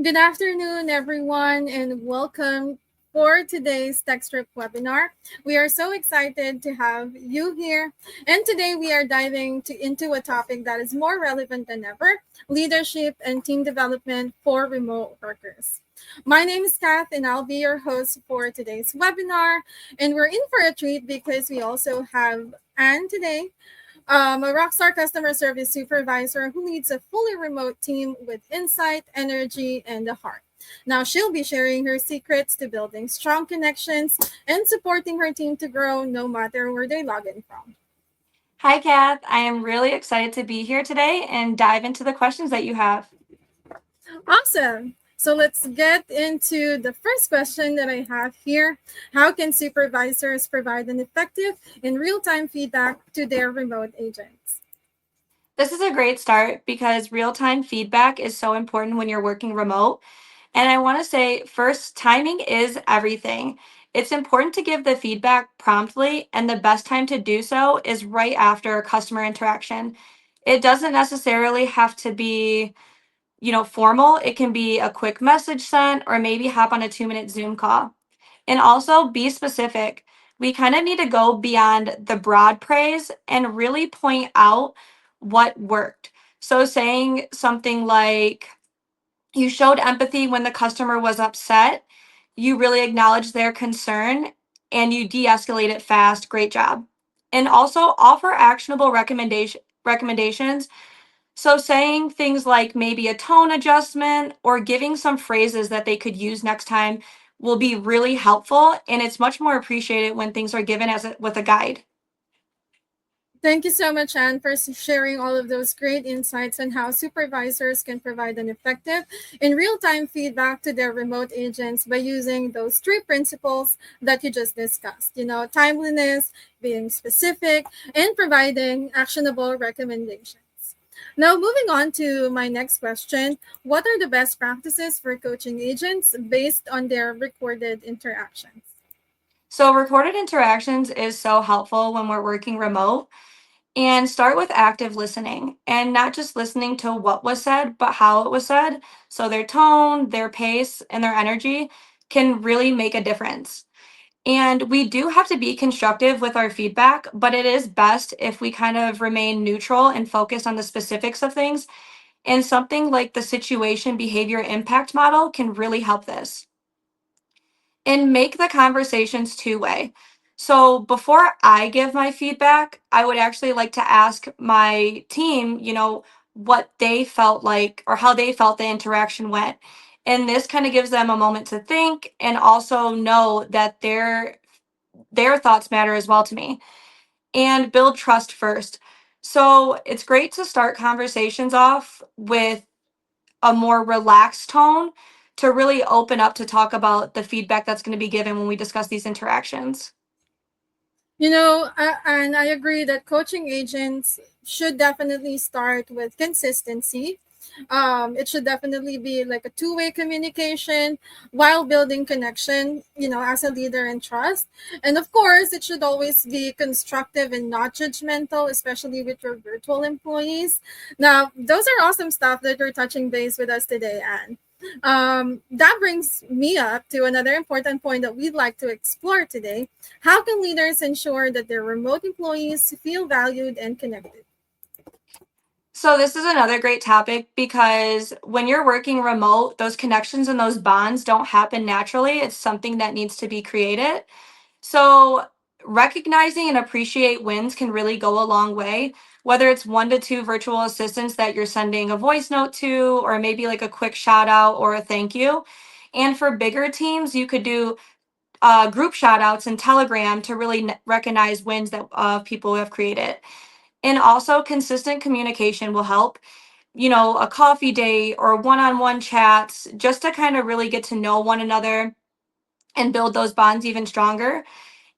Good afternoon, everyone, and welcome for today's Textdrip webinar. We are so excited to have you here. And today we are diving into a topic that is more relevant than ever: leadership and team development for remote workers. My name is Kath, and I'll be your host for today's webinar. And we're in for a treat because we also have Anne today, a rockstar customer service supervisor who leads a fully remote team with insight, energy, and a heart. Now, she'll be sharing her secrets to building strong connections and supporting her team to grow no matter where they log in from. Hi, Kath. I am really excited to be here today and dive into the questions that you have. Awesome. So let's get into the first question that I have here. How can supervisors provide an effective and real-time feedback to their remote agents? This is a great start because real-time feedback is so important when you're working remote. And I want to say, first, timing is everything. It's important to give the feedback promptly, and the best time to do so is right after a customer interaction. It doesn't necessarily have to be formal. It can be a quick message sent or maybe hop on a 2-minute Zoom call. And also be specific. We kind of need to go beyond the broad praise and really point out what worked. So saying something like, you showed empathy when the customer was upset, you really acknowledged their concern, and you de-escalate it fast. Great job. And also offer actionable recommendations, so saying things like maybe a tone adjustment or giving some phrases that they could use next time will be really helpful, and it's much more appreciated when things are given with a guide. Thank you so much, Anne, for sharing all of those great insights on how supervisors can provide an effective and real-time feedback to their remote agents by using those three principles that you just discussed. Timeliness, being specific, and providing actionable recommendations. Now, moving on to my next question, what are the best practices for coaching agents based on their recorded interactions? So recorded interactions is so helpful when we're working remote. And start with active listening, and not just listening to what was said, but how it was said. So their tone, their pace, and their energy can really make a difference. And we do have to be constructive with our feedback, but it is best if we kind of remain neutral and focus on the specifics of things. And something like the situation behavior impact model can really help this. And make the conversations two-way. So before I give my feedback, I would actually like to ask my team, what they felt like or how they felt the interaction went. And this kind of gives them a moment to think and also know that their thoughts matter as well to me. And build trust first. So it's great to start conversations off with a more relaxed tone to really open up to talk about the feedback that's going to be given when we discuss these interactions. And I agree that coaching agents should definitely start with consistency. It should definitely be like a two-way communication while building connection, as a leader and trust. And of course, it should always be constructive and not judgmental, especially with your virtual employees. Now, those are awesome stuff that you're touching base with us today, Anne. That brings me up to another important point that we'd like to explore today. How can leaders ensure that their remote employees feel valued and connected? So this is another great topic because when you're working remote, those connections and those bonds don't happen naturally. It's something that needs to be created. So recognizing and appreciate wins can really go a long way, whether it's 1 to 2 virtual assistants that you're sending a voice note to, or maybe like a quick shout out or a thank you. And for bigger teams, you could do group shout outs in Telegram to really recognize wins that people have created. And also consistent communication will help. a coffee date or one-on-one chats just to kind of really get to know one another and build those bonds even stronger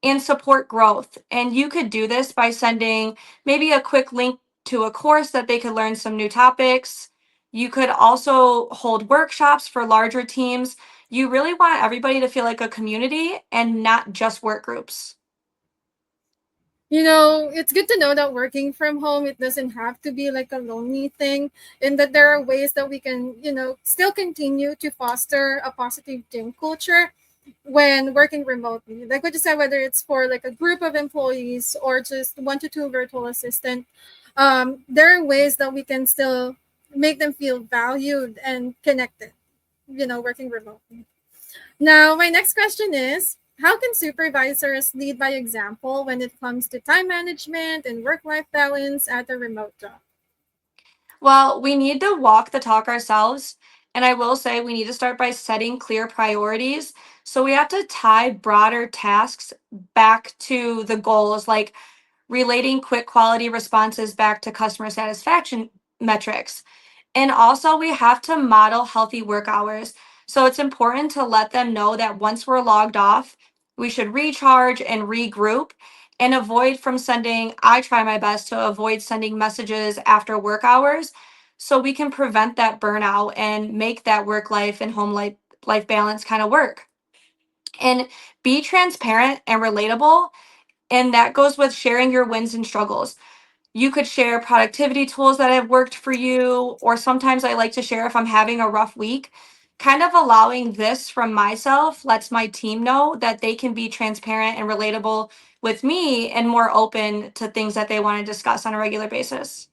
and support growth. And you could do this by sending maybe a quick link to a course that they could learn some new topics. You could also hold workshops for larger teams. You really want everybody to feel like a community and not just work groups. It's good to know that working from home, it doesn't have to be like a lonely thing, and that there are ways that we can, still continue to foster a positive team culture when working remotely. Like what you said, whether it's for like a group of employees or just one to two virtual assistant, there are ways that we can still make them feel valued and connected, working remotely. Now, my next question is, how can supervisors lead by example when it comes to time management and work life balance at a remote job? Well, we need to walk the talk ourselves. And I will say we need to start by setting clear priorities. So we have to tie broader tasks back to the goals, like relating quick quality responses back to customer satisfaction metrics. And also, we have to model healthy work hours. So it's important to let them know that once we're logged off, we should recharge and regroup and avoid from sending, I try my best to avoid sending messages after work hours so we can prevent that burnout and make that work life and home life balance kind of work. And be transparent and relatable. And that goes with sharing your wins and struggles. You could share productivity tools that have worked for you, or sometimes I like to share if I'm having a rough week. Kind of allowing this from myself lets my team know that they can be transparent and relatable with me and more open to things that they want to discuss on a regular basis.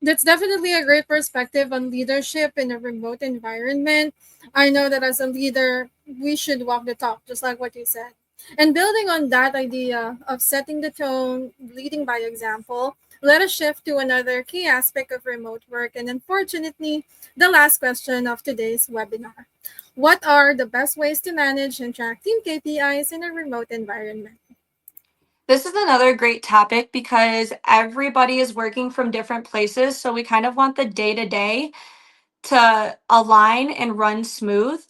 That's definitely a great perspective on leadership in a remote environment. I know that as a leader, we should walk the talk, just like what you said. And building on that idea of setting the tone, leading by example, let us shift to another key aspect of remote work. And unfortunately, the last question of today's webinar. What are the best ways to manage and track team KPIs in a remote environment? This is another great topic because everybody is working from different places. So we kind of want the day to day to align and run smooth.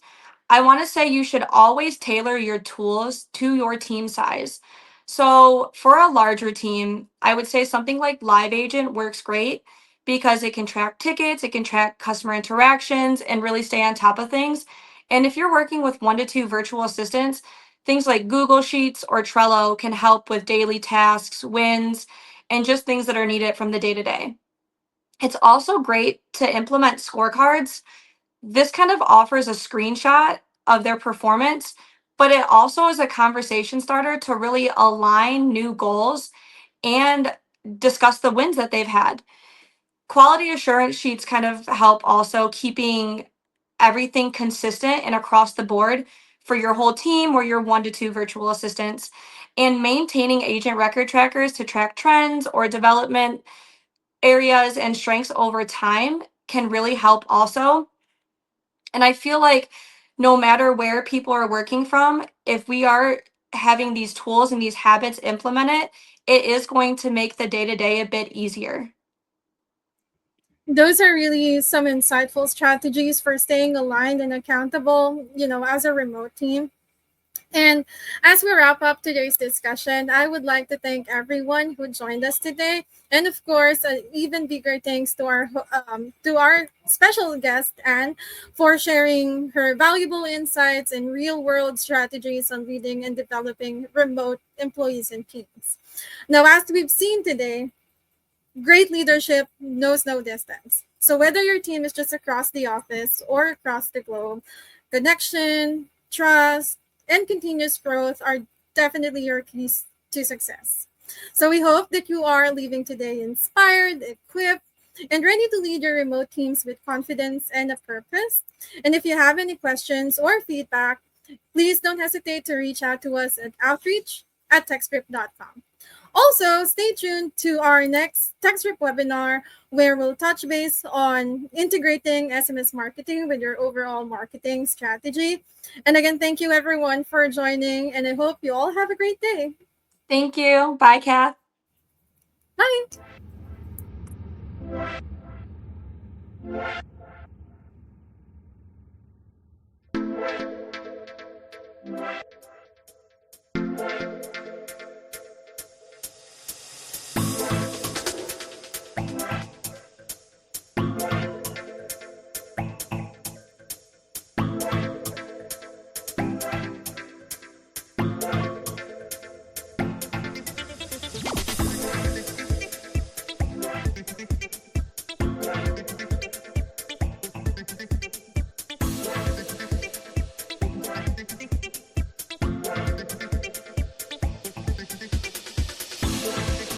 I want to say you should always tailor your tools to your team size. So, for a larger team, I would say something like Live Agent works great because it can track tickets, it can track customer interactions, and really stay on top of things. And if you're working with one to two virtual assistants, things like Google Sheets or Trello can help with daily tasks, wins, and just things that are needed from the day to day. It's also great to implement scorecards. This kind of offers a screenshot of their performance, but it also is a conversation starter to really align new goals and discuss the wins that they've had. Quality assurance sheets kind of help also keeping everything consistent and across the board for your whole team or your one to two virtual assistants. And maintaining agent record trackers to track trends or development areas and strengths over time can really help also. And I feel like no matter where people are working from, if we are having these tools and these habits implemented, it is going to make the day to day a bit easier. Those are really some insightful strategies for staying aligned and accountable, as a remote team. And as we wrap up today's discussion, I would like to thank everyone who joined us today, and of course, an even bigger thanks to our special guest Anne for sharing her valuable insights and real world strategies on leading and developing remote employees and teams. Now, as we've seen today, great leadership knows no distance. So whether your team is just across the office or across the globe, connection, trust, and continuous growth are definitely your keys to success. So we hope that you are leaving today inspired, equipped, and ready to lead your remote teams with confidence and a purpose. And if you have any questions or feedback, please don't hesitate to reach out to us at outreach@textdrip.com. Also, stay tuned to our next Textdrip webinar where we'll touch base on integrating SMS marketing with your overall marketing strategy. And again, thank you everyone for joining, and I hope you all have a great day. Thank you. Bye, Kath. Bye.